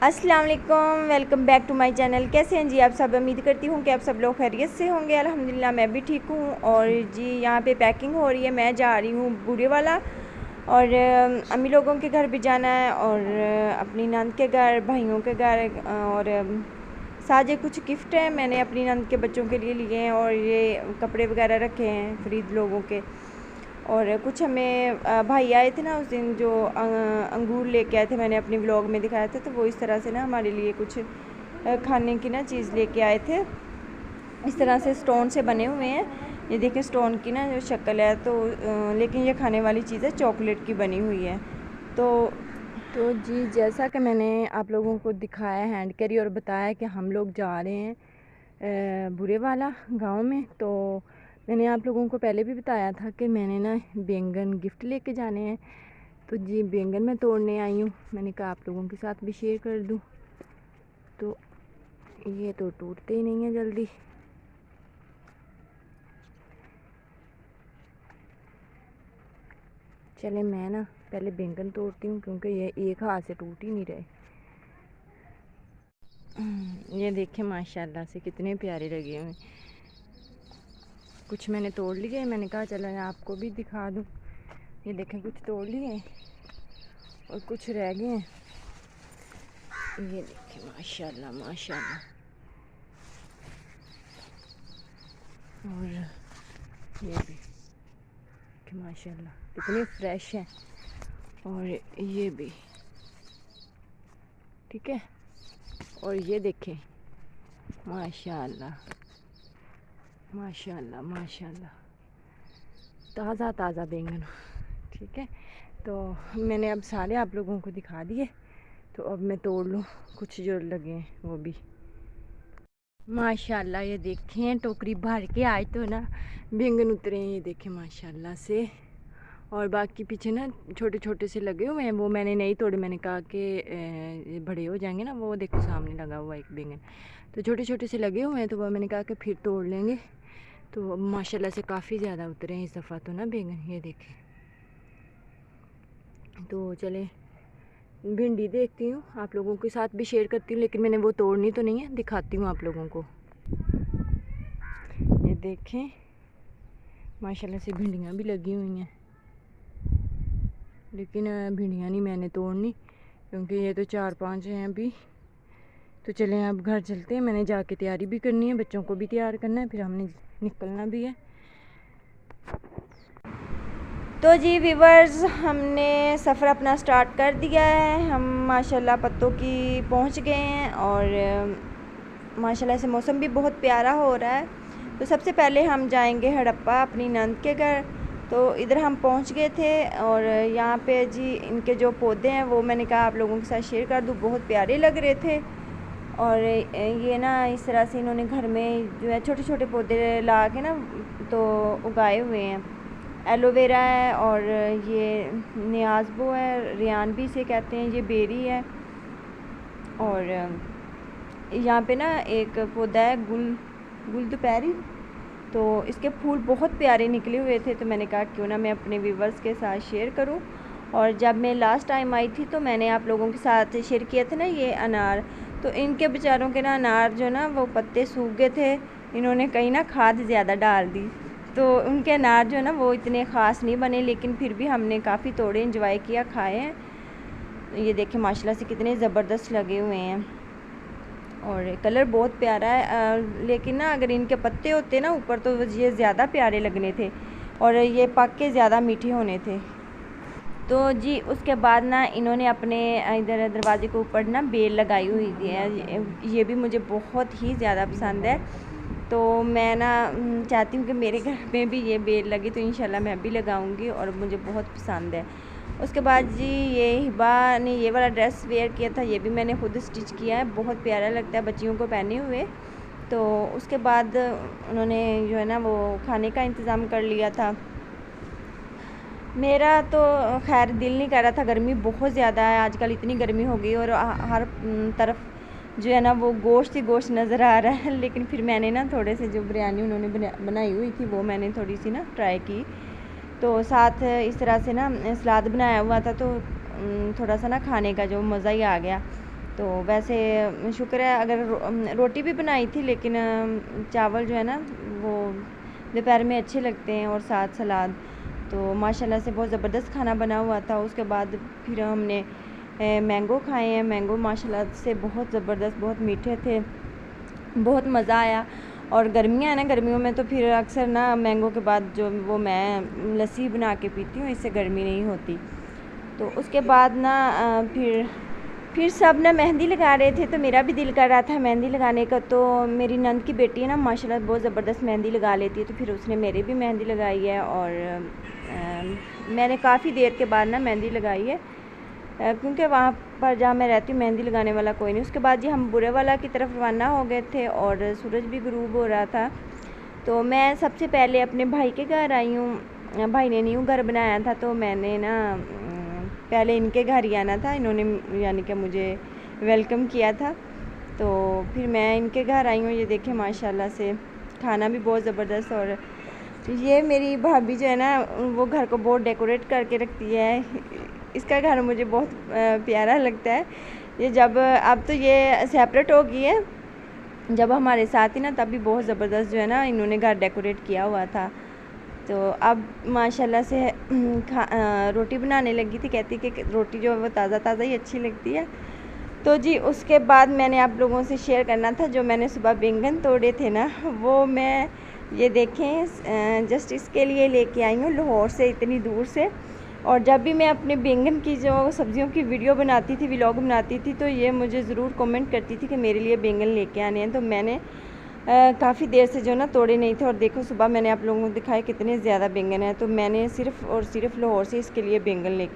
अस्सलाम वालेकुम, welcome back to my channel. कैसे हैं जी आप सब? उम्मीद करती हूँ कि आप सब लोग खैरियत से होंगे। अल्हम्दुलिल्लाह मैं भी ठीक हूँ। और जी यहाँ पे पैकिंग हो रही है, मैं जा रही हूँ बूढ़े वाला और अम्मी लोगों के घर भी जाना है और अपनी नंद के घर, भाइयों के घर और साथ ही कुछ गिफ्ट है मैंने अपनी नंद के बच्चों के लिए लिए हैं और ये कपड़े वगैरह रखे हैं फरीद लोगों के। और कुछ हमें भाई आए थे ना उस दिन, जो अंगूर लेके आए थे, मैंने अपनी व्लॉग में दिखाया था, तो वो इस तरह से ना हमारे लिए कुछ खाने की ना चीज़ लेके आए थे। इस तरह से स्टोन से बने हुए हैं, ये देखें स्टोन की ना जो शक्ल है, तो लेकिन ये खाने वाली चीज़ है, चॉकलेट की बनी हुई है। तो जी जैसा कि मैंने आप लोगों को दिखाया हैंड कैरी और बताया कि हम लोग जा रहे हैं बुरे वाला गाँव में, तो मैंने आप लोगों को पहले भी बताया था कि मैंने ना बैंगन गिफ्ट लेके जाने हैं। तो जी बैंगन मैं तोड़ने आई हूँ, मैंने कहा आप लोगों के साथ भी शेयर कर दूँ। तो ये तो टूटते ही नहीं है जल्दी। चले मैं ना पहले बैंगन तोड़ती हूँ, क्योंकि ये एक हाथ से टूट ही नहीं रहे। ये देखें माशाल्लाह से कितने प्यारे लगे हुए। कुछ मैंने तोड़ लिए, मैंने कहा चलो आपको भी दिखा दूँ। ये देखें कुछ तोड़ लिए और कुछ रह गए हैं। ये देखें माशाल्लाह माशाल्लाह। और ये भी कि माशाल्लाह कितने फ्रेश हैं। और ये भी ठीक है। और ये देखें माशाल्लाह माशाल्लाह माशाल्लाह, ताज़ा ताज़ा बैंगन। ठीक है, तो मैंने अब सारे आप लोगों को दिखा दिए, तो अब मैं तोड़ लूँ कुछ जो लगे हैं वो भी। माशाल्लाह ये देखें टोकरी भर के आज तो ना बैंगन उतरे हैं, ये देखें माशाल्लाह से। और बाकी पीछे ना छोटे छोटे से लगे हुए हैं, वो मैंने नहीं तोड़े, मैंने कहा कि बड़े हो जाएंगे ना। वो देखो सामने लगा हुआ एक बैंगन, तो छोटे छोटे से लगे हुए हैं, तो वो मैंने कहा कि फिर तोड़ लेंगे। तो माशाल्लाह से काफ़ी ज़्यादा उतरे हैं इस दफ़ा तो ना बैंगन, ये देखें। तो चले भिंडी देखती हूँ, आप लोगों के साथ भी शेयर करती हूँ, लेकिन मैंने वो तोड़नी तो नहीं है, दिखाती हूँ आप लोगों को। ये देखें माशाल्लाह से भिंडियाँ भी लगी हुई हैं, लेकिन भिंडियाँ नहीं मैंने तोड़नी, क्योंकि ये तो 4-5 हैं अभी। तो चलें अब घर चलते हैं, मैंने जाके तैयारी भी करनी है, बच्चों को भी तैयार करना है, फिर हमने निकलना भी है। तो जी व्यूवर्स, हमने सफ़र अपना स्टार्ट कर दिया है। हम माशाल्लाह पत्तों की पहुंच गए हैं और माशाल्लाह से मौसम भी बहुत प्यारा हो रहा है। तो सबसे पहले हम जाएंगे हड़प्पा अपनी नंद के घर। तो इधर हम पहुंच गए थे और यहाँ पे जी इनके जो पौधे हैं वो मैंने कहा आप लोगों के साथ शेयर कर दूँ, बहुत प्यारे लग रहे थे। और ये ना इस तरह से इन्होंने घर में जो है छोटे छोटे पौधे ला के ना तो उगाए हुए हैं। एलोवेरा है और ये नियाज़बो है, रियान भी इसे कहते हैं, ये बेरी है। और यहाँ पे ना एक पौधा है गुल दोपहरी, तो इसके फूल बहुत प्यारे निकले हुए थे, तो मैंने कहा क्यों ना मैं अपने व्यूवर्स के साथ शेयर करूं। और जब मैं लास्ट टाइम आई थी तो मैंने आप लोगों के साथ शेयर किया था ना ये अनार, तो इनके बेचारों के ना अनार जो ना वो पत्ते सूख गए थे, इन्होंने कहीं ना खाद ज़्यादा डाल दी, तो उनके अनार जो है ना वो इतने ख़ास नहीं बने, लेकिन फिर भी हमने काफ़ी तोड़े, इंजॉय किया, खाए हैं। ये देखें माशाल्लाह से कितने ज़बरदस्त लगे हुए हैं और कलर बहुत प्यारा है। लेकिन ना अगर इनके पत्ते होते ना ऊपर तो ये ज़्यादा प्यारे लगने थे और ये पक के ज़्यादा मीठे होने थे। तो जी उसके बाद ना इन्होंने अपने इधर दरवाजे के ऊपर ना बेल लगाई हुई थी, ये भी मुझे बहुत ही ज़्यादा पसंद है। तो मैं ना चाहती हूँ कि मेरे घर में भी ये बेल लगी, तो इंशाल्लाह मैं भी लगाऊंगी और मुझे बहुत पसंद है। उसके बाद जी ये हिबा ने ये वाला ड्रेस वेयर किया था, ये भी मैंने खुद स्टिच किया है, बहुत प्यारा लगता है बच्चियों को पहने हुए। तो उसके बाद उन्होंने जो है ना वो खाने का इंतज़ाम कर लिया था। मेरा तो खैर दिल नहीं कर रहा था, गर्मी बहुत ज़्यादा है आजकल, इतनी गर्मी हो गई और हर तरफ जो है ना वो गोश्त ही गोश्त नज़र आ रहा है। लेकिन फिर मैंने ना थोड़े से जो बिरयानी उन्होंने बनाई हुई थी वो मैंने थोड़ी सी ना ट्राई की, तो साथ इस तरह से ना सलाद बनाया हुआ था, तो थोड़ा सा ना खाने का जो मज़ा ही आ गया। तो वैसे शुक्र है, अगर रोटी भी बनाई थी, लेकिन चावल जो है ना वो दोपहर में अच्छे लगते हैं, और साथ सलाद। तो माशाल्लाह से बहुत ज़बरदस्त खाना बना हुआ था। उसके बाद फिर हमने मैंगो खाए हैं। मैंगो माशाल्लाह से बहुत ज़बरदस्त, बहुत मीठे थे, बहुत मज़ा आया। और गर्मियाँ हैं ना, गर्मियों में तो फिर अक्सर ना मैंगो के बाद जो वो मैं लस्सी बना के पीती हूँ, इससे गर्मी नहीं होती। तो उसके बाद ना फिर सब ना मेहंदी लगा रहे थे, तो मेरा भी दिल कर रहा था मेहंदी लगाने का। तो मेरी नंद की बेटी है ना, माशाल्लाह बहुत ज़बरदस्त मेहंदी लगा लेती है, तो फिर उसने मेरे भी मेहंदी लगाई है। और मैंने काफ़ी देर के बाद ना मेहंदी लगाई है, क्योंकि वहाँ पर जहाँ मैं रहती हूँ मेहंदी लगाने वाला कोई नहीं। उसके बाद जी हम बुरे वाला की तरफ रवाना हो गए थे, और सूरज भी ग़ुरूब हो रहा था। तो मैं सबसे पहले अपने भाई के घर आई हूँ। भाई ने न्यू घर बनाया था, तो मैंने ना पहले इनके घर ही आना था। इन्होंने यानी कि मुझे वेलकम किया था, तो फिर मैं इनके घर आई हूँ। ये देखें माशाल्लाह से खाना भी बहुत ज़बरदस्त। और ये मेरी भाभी जो है ना, वो घर को बहुत डेकोरेट करके रखती है। इसका घर मुझे बहुत प्यारा लगता है। ये जब अब तो ये सेपरेट हो गई है, जब हमारे साथ ही ना तब भी बहुत ज़बरदस्त जो है ना इन्होंने घर डेकोरेट किया हुआ था। तो अब माशाल्लाह से रोटी बनाने लगी थी। कहती कि रोटी जो है वो ताज़ा ताज़ा ही अच्छी लगती है। तो जी उसके बाद मैंने आप लोगों से शेयर करना था, जो मैंने सुबह बैंगन तोड़े थे ना, वो मैं ये देखें जस्ट इसके लिए लेके आई हूँ लाहौर से, इतनी दूर से। और जब भी मैं अपने बैंगन की जो सब्ज़ियों की वीडियो बनाती थी, व्लॉग बनाती थी, तो ये मुझे ज़रूर कमेंट करती थी कि मेरे लिए बैंगन लेके आने हैं। तो मैंने काफ़ी देर से जो ना तोड़े नहीं थे, और देखो सुबह मैंने आप लोगों को दिखाया कितने ज़्यादा बैंगन हैं। तो मैंने सिर्फ़ और सिर्फ लाहौर से इसके लिए बैंगन लेके